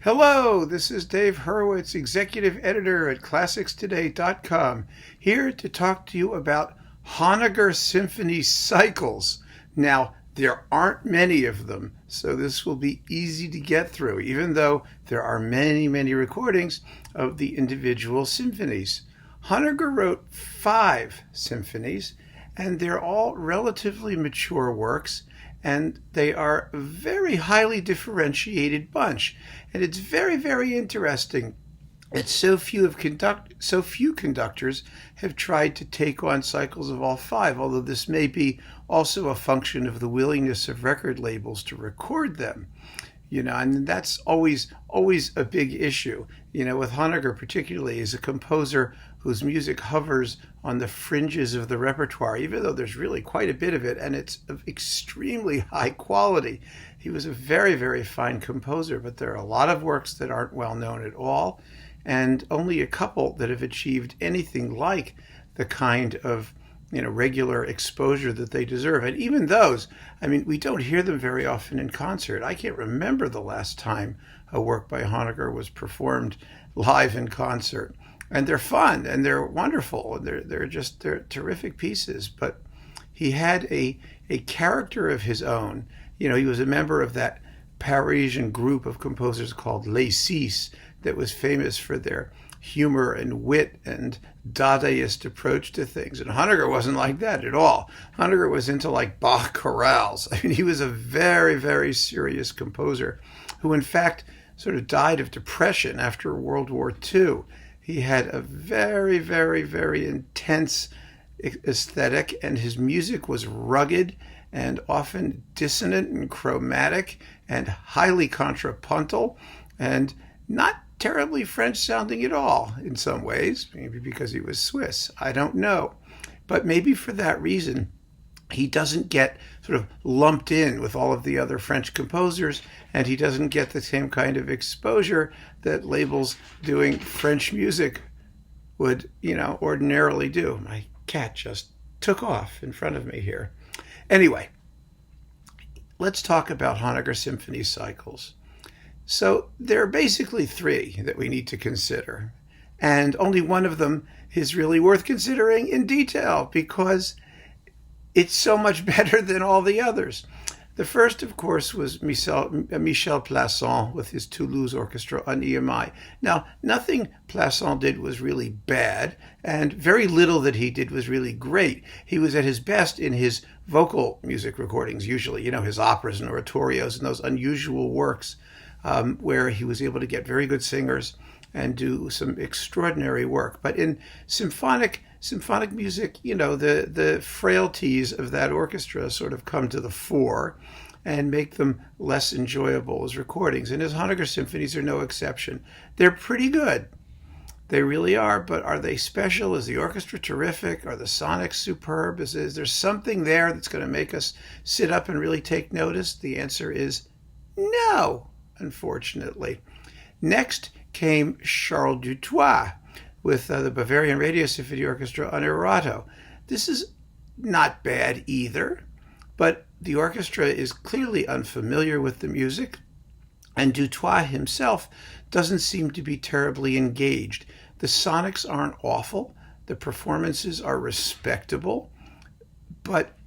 Hello, this is Dave Hurwitz, Executive Editor at ClassicsToday.com, here to talk to you about Honegger Symphony cycles. Now, there aren't many of them, so this will be easy to get through, even though there are many, many recordings of the individual symphonies. Honegger wrote 5 symphonies, and they're all relatively mature works, and they are a very highly differentiated bunch. And it's very, very interesting that so few conductors have tried to take on cycles of all 5, although this may be also a function of the willingness of record labels to record them. And that's always a big issue. With Honegger particularly, is a composer whose music hovers on the fringes of the repertoire, even though there's really quite a bit of it, and it's of extremely high quality. He was a very, very fine composer, but there are a lot of works that aren't well known at all, and only a couple that have achieved anything like the kind of regular exposure that they deserve. And even those, we don't hear them very often in concert. I can't remember the last time a work by Honegger was performed live in concert. And they're fun and they're wonderful. They're terrific pieces. But he had a character of his own. He was a member of that Parisian group of composers called Les Six that was famous for their humor and wit and Dadaist approach to things. And Honegger wasn't like that at all. Honegger was into Bach chorales. He was a very, very serious composer who in fact sort of died of depression after World War II. He had a very, very, very intense aesthetic, and his music was rugged and often dissonant and chromatic and highly contrapuntal and not terribly French sounding at all in some ways, maybe because he was Swiss. I don't know. But maybe for that reason, he doesn't get sort of lumped in with all of the other French composers, and he doesn't get the same kind of exposure that labels doing French music would, ordinarily do. My cat just took off in front of me here. Anyway, let's talk about Honegger symphony cycles. So there are basically 3 that we need to consider, and only one of them is really worth considering in detail because it's so much better than all the others. The first, of course, was Michel Plasson with his Toulouse Orchestra on EMI. Now, nothing Plasson did was really bad, and very little that he did was really great. He was at his best in his vocal music recordings, usually, his operas and oratorios and those unusual works where he was able to get very good singers and do some extraordinary work. But in symphonic music, the frailties of that orchestra sort of come to the fore and make them less enjoyable as recordings. And his Honegger symphonies are no exception. They're pretty good. They really are, but are they special? Is the orchestra terrific? Are the sonics superb? Is there something there that's going to make us sit up and really take notice? The answer is no, unfortunately. Next came Charles Dutoit with the Bavarian Radio Symphony Orchestra on Erato. This is not bad either, but the orchestra is clearly unfamiliar with the music, and Dutoit himself doesn't seem to be terribly engaged. The sonics aren't awful, the performances are respectable, but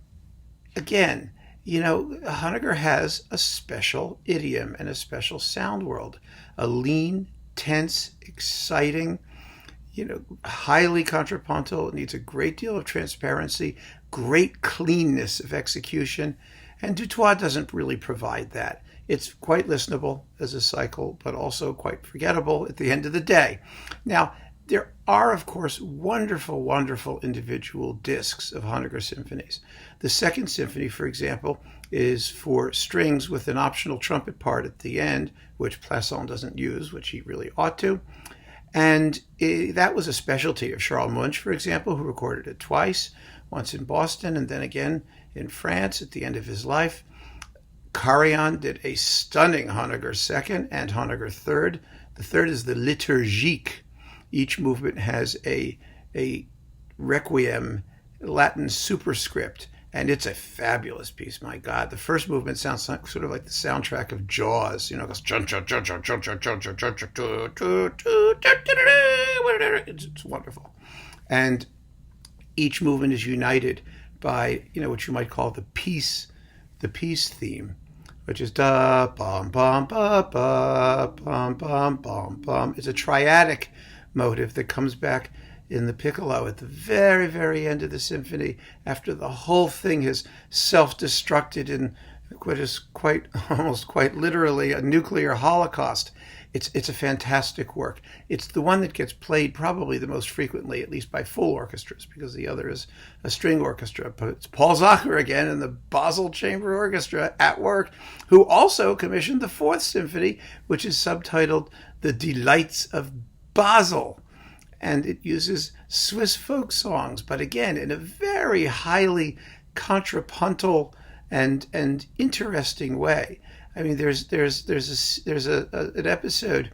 again, Honegger has a special idiom and a special sound world, a lean, tense, exciting, highly contrapuntal. It needs a great deal of transparency, great cleanness of execution, and Dutoit doesn't really provide that. It's quite listenable as a cycle, but also quite forgettable at the end of the day. Now, there are, of course, wonderful, wonderful individual discs of Honegger symphonies. The second symphony, for example, is for strings with an optional trumpet part at the end, which Plasson doesn't use, which he really ought to. And that was a specialty of Charles Munch, for example, who recorded it twice, once in Boston and then again in France at the end of his life. Karajan did a stunning Honegger second and Honegger third. The third is the liturgique. Each movement has a requiem Latin superscript, And it's a fabulous piece. My God, the first movement sounds like, sort of like the soundtrack of Jaws. You know, it goes it's wonderful. And each movement is united by, you know, what you might call the peace theme, which is da bum bum ba ba bum bum bum bum. It's a triadic motive that comes back in the piccolo at the very, very end of the symphony, after the whole thing has self-destructed in what is almost quite literally a nuclear holocaust. It's a fantastic work. It's the one that gets played probably the most frequently, at least by full orchestras, because the other is a string orchestra. But it's Paul Zacher again in the Basel Chamber Orchestra at work, who also commissioned the Fourth Symphony, which is subtitled The Delights of Basel. And it uses Swiss folk songs, but again, in a very highly contrapuntal and interesting way. I mean, there's an episode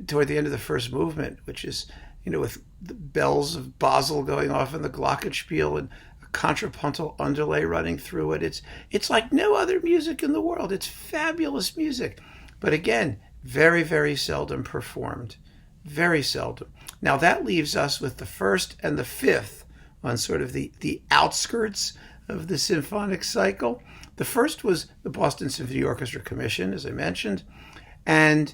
toward the end of the first movement, which is, you know, with the bells of Basel going off in the glockenspiel and a contrapuntal underlay running through it. It's like no other music in the world. It's fabulous music, but again, very, very seldom performed. Very seldom. Now that leaves us with the first and the fifth on sort of the outskirts of the symphonic cycle. The first was the Boston Symphony Orchestra Commission, as I mentioned, and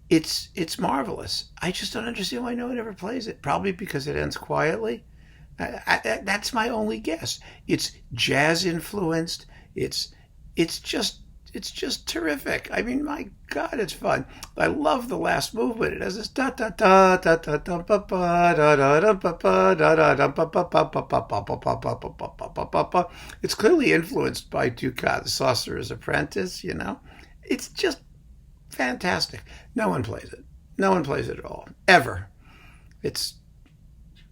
it's marvelous. I just don't understand why no one ever plays it. Probably because it ends quietly. That's my only guess. It's jazz influenced. It's just terrific. I mean, my God, it's fun. I love the last movement. It has this da da da da da da ba ba da da da ba ba da da da ba ba ba ba ba ba ba ba ba ba ba ba ba. It's clearly influenced by Dukas, the Sorcerer's Apprentice. You know, it's just fantastic. No one plays it. No one plays it at all, ever. It's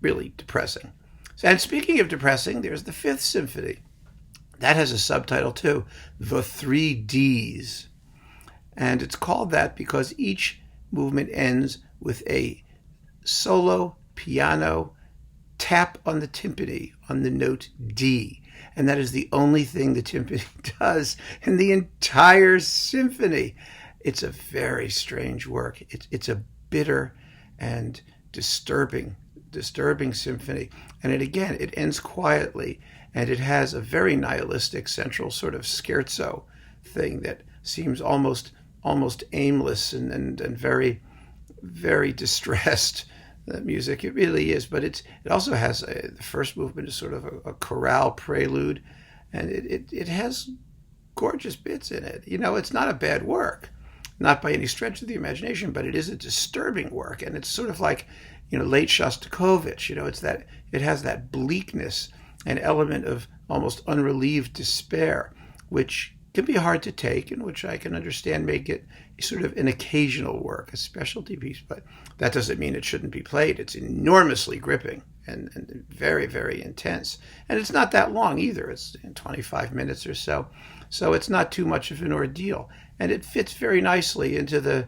really depressing. And speaking of depressing, there's the Fifth Symphony. That has a subtitle too, The Three Ds. And it's called that because each movement ends with a solo piano tap on the timpani on the note D. And that is the only thing the timpani does in the entire symphony. It's a very strange work. It's a bitter and disturbing symphony. And it ends quietly. And it has a very nihilistic central sort of scherzo thing that seems almost aimless and very, very distressed music. It really is. But it also has the first movement is sort of a chorale prelude, and it has gorgeous bits in it. You know, it's not a bad work, not by any stretch of the imagination, but it is a disturbing work, and it's sort of like, you know, late Shostakovich. You know, it has that bleakness, an element of almost unrelieved despair, which can be hard to take and which I can understand make it sort of an occasional work, a specialty piece, but that doesn't mean it shouldn't be played. It's enormously gripping and very, very intense. And it's not that long either. It's 25 minutes or so. So it's not too much of an ordeal. And it fits very nicely into the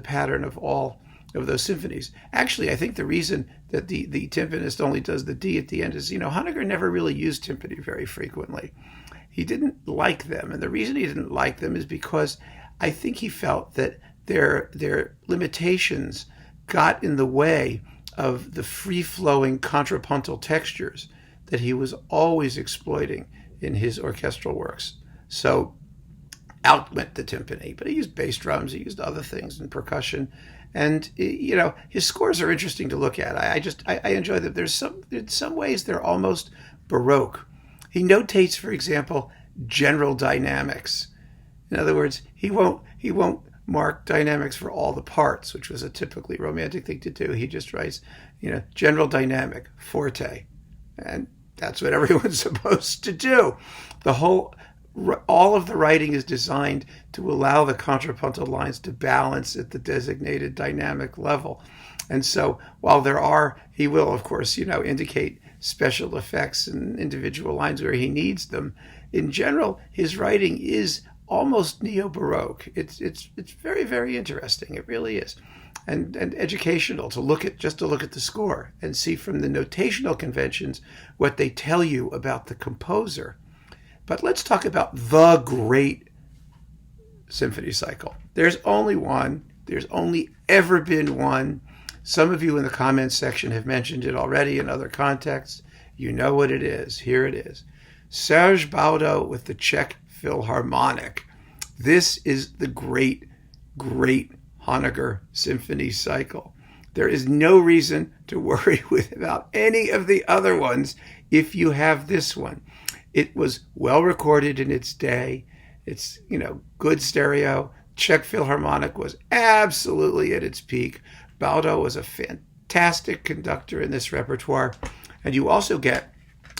pattern of all of those symphonies. Actually, I think the reason that the timpanist only does the D at the end is, you know, Honegger never really used timpani very frequently. He didn't like them, and the reason he didn't like them is because I think he felt that their limitations got in the way of the free-flowing contrapuntal textures that he was always exploiting in his orchestral works. So out went the timpani, but he used bass drums, he used other things and percussion. And, you know, his scores are interesting to look at. I enjoy them. In some ways they're almost Baroque. He notates, for example, general dynamics. In other words, he won't mark dynamics for all the parts, which was a typically romantic thing to do. He just writes, you know, general dynamic, forte. And that's what everyone's supposed to do. All of the writing is designed to allow the contrapuntal lines to balance at the designated dynamic level. And so while he will, of course, you know, indicate special effects and individual lines where he needs them, in general, his writing is almost neo-Baroque. It's very, very interesting. It really is. And educational to look at the score and see from the notational conventions what they tell you about the composer. But let's talk about the great symphony cycle. There's only one. There's only ever been one. Some of you in the comments section have mentioned it already in other contexts. You know what it is. Here it is. Serge Baudo with the Czech Philharmonic. This is the great, great Honegger symphony cycle. There is no reason to worry about any of the other ones if you have this one. It was well recorded in its day. It's, good stereo. Czech Philharmonic was absolutely at its peak. Baudo was a fantastic conductor in this repertoire. And you also get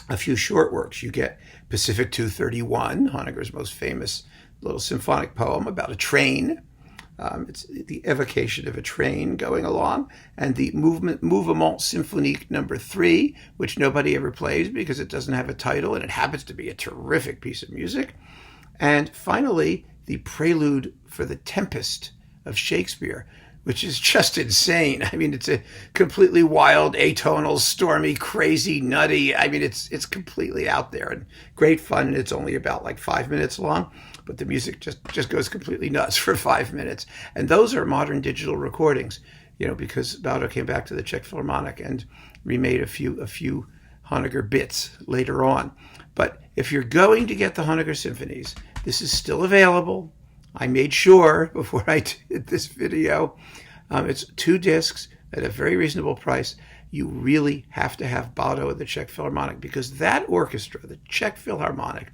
a few short works. You get Pacific 231, Honegger's most famous little symphonic poem about a train. It's the evocation of a train going along. And the Mouvement Symphonique No. 3, which nobody ever plays because it doesn't have a title, and it happens to be a terrific piece of music. And finally, the Prelude for the Tempest of Shakespeare, which is just insane. I mean, it's a completely wild, atonal, stormy, crazy, nutty. I mean, it's completely out there and great fun. And it's only about like 5 minutes long, but the music just goes completely nuts for 5 minutes. And those are modern digital recordings, because Baudo came back to the Czech Philharmonic and remade a few Honegger bits later on. But if you're going to get the Honegger symphonies, this is still available. I made sure before I did this video. It's 2 discs at a very reasonable price. You really have to have Baudo at the Czech Philharmonic because that orchestra, the Czech Philharmonic,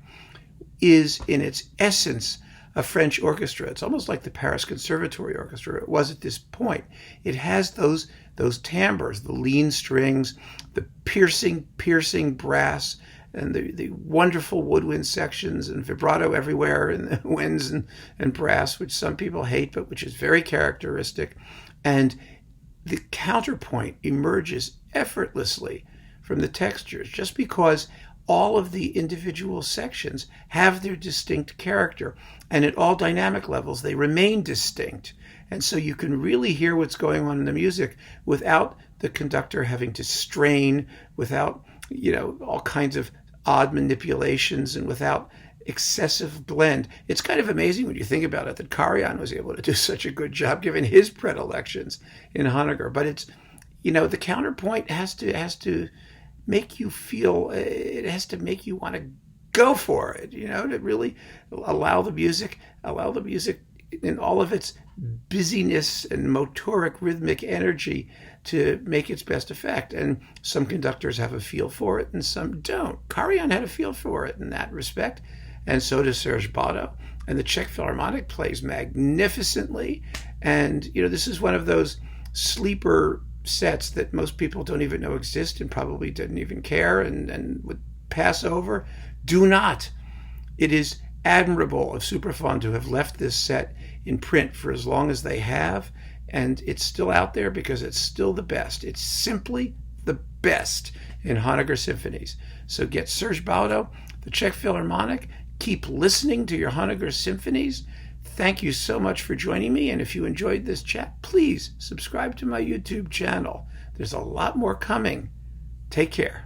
is in its essence a French orchestra. It's almost like the Paris Conservatory Orchestra. It was at this point. It has those timbres, the lean strings, the piercing brass, and the wonderful woodwind sections and vibrato everywhere in the winds and brass, which some people hate, but which is very characteristic. And the counterpoint emerges effortlessly from the textures just because all of the individual sections have their distinct character. And at all dynamic levels, they remain distinct. And so you can really hear what's going on in the music without the conductor having to strain, without, all kinds of odd manipulations and without excessive blend. It's kind of amazing when you think about it that Karajan was able to do such a good job given his predilections in Honegger. But it's, the counterpoint has to make you feel, it has to make you want to go for it, to really allow the music in all of its busyness and motoric rhythmic energy to make its best effect. And some conductors have a feel for it and some don't. Karajan had a feel for it in that respect, and so does Serge Baudo. And the Czech Philharmonic plays magnificently. And, this is one of those sleeper sets that most people don't even know exist and probably didn't even care and would pass over. Do not. It is admirable of Supraphon to have left this set in print for as long as they have, and it's still out there because it's still the best. It's simply the best in Honegger symphonies. So get Serge Baudo, the Czech Philharmonic. Keep listening to your Honegger symphonies. Thank you so much for joining me, and if you enjoyed this chat, please subscribe to my YouTube channel. There's a lot more coming. Take care.